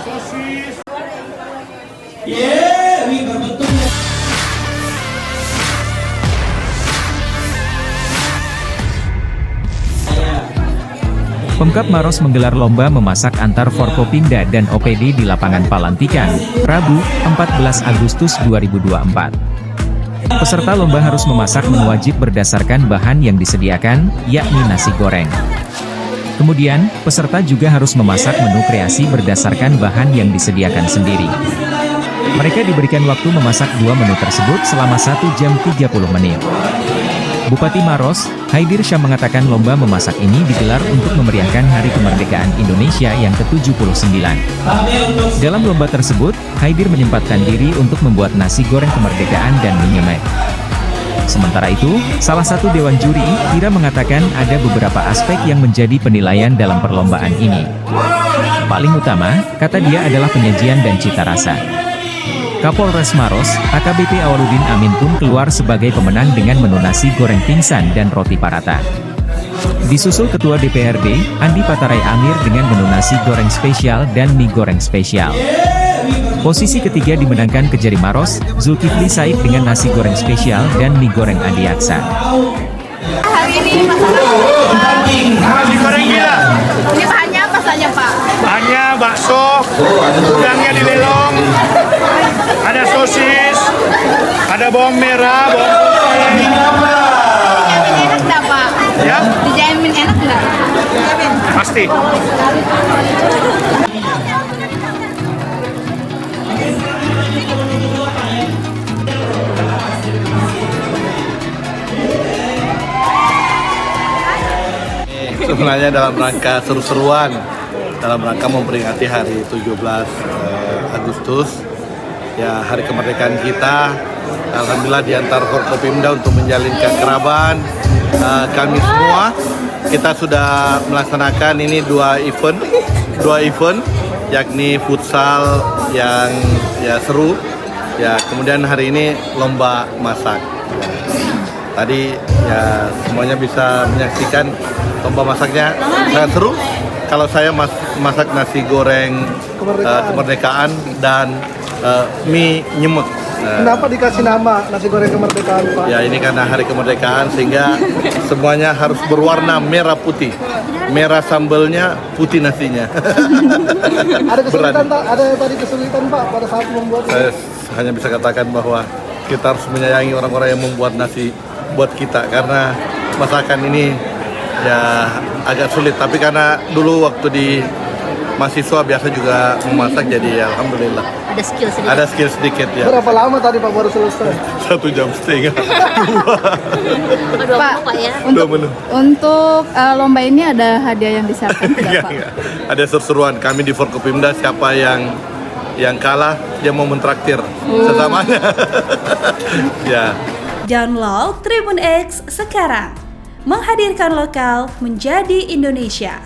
Sosis. Wih berbetul ya. Pemkab Maros menggelar lomba memasak antar Forkopimda dan OPD di lapangan Palantikan, Rabu, 14 Agustus 2024. Peserta lomba harus memasak menu wajib berdasarkan bahan yang disediakan, yakni nasi goreng. Kemudian, peserta juga harus memasak menu kreasi berdasarkan bahan yang disediakan sendiri. Mereka diberikan waktu memasak dua menu tersebut selama 1 jam 30 menit. Bupati Maros, Haidir Syah mengatakan lomba memasak ini digelar untuk memeriahkan Hari Kemerdekaan Indonesia yang ke-79. Dalam lomba tersebut, Haidir menyempatkan diri untuk membuat nasi goreng kemerdekaan dan mie-nyemek. Sementara itu, salah satu dewan juri, Ira mengatakan ada beberapa aspek yang menjadi penilaian dalam perlombaan ini. Paling utama, kata dia adalah penyajian dan cita rasa. Kapolres Maros, AKBP Awaludin Amin pun keluar sebagai pemenang dengan menu nasi goreng pingsan dan roti parata. Disusul Ketua DPRD, Andi Patarai Amir dengan menu nasi goreng spesial dan mie goreng spesial. Posisi ketiga dimenangkan Kejari Maros, Zulkifli Said dengan nasi goreng spesial dan mie goreng Adi Aksa. Hari ini masakan Nasi goreng gila. ini bahannya apa saja Pak? Bahannya bakso, udangnya dilelong, ada sosis, ada bawang merah, bawang putih. Dijamin enak nggak Pak? Ya, Dijamin enak nggak? pasti. Sebenarnya dalam rangka seru-seruan, dalam rangka memperingati hari 17 Agustus, ya Hari Kemerdekaan kita. Alhamdulillah di antara Forkopimda untuk menjalin kekerabaan, kami semua kita sudah melaksanakan ini dua event, yakni futsal yang ya seru, ya kemudian hari ini lomba masak. Tadi ya semuanya bisa menyaksikan lomba masaknya sangat seru. Kalau saya masak nasi goreng kemerdekaan dan mie nyemek. Kenapa dikasih nama nasi goreng kemerdekaan, Pak? Ya ini karena hari kemerdekaan sehingga semuanya harus berwarna merah putih. Merah sambelnya, putih nasinya. Ada kesulitan, Pak? Ada tadi kesulitan, Pak, pada saat membuat Saya hanya bisa katakan bahwa kita harus menyayangi orang-orang yang membuat nasi buat kita, karena masakan ini ya agak sulit, tapi karena dulu waktu di mahasiswa biasa juga memasak, jadi ya alhamdulillah ada skill sedikit ya. berapa lama tadi Pak baru selesai? 1,5 jam. Pak, Dua menu. untuk lomba ini ada hadiah yang disiapkan tidak Pak? Enggak. Ada seru-seruan kami di Forkopimda, siapa yang kalah dia mau mentraktir sesamanya. Ya. Download Tribun X sekarang, menghadirkan lokal menjadi Indonesia.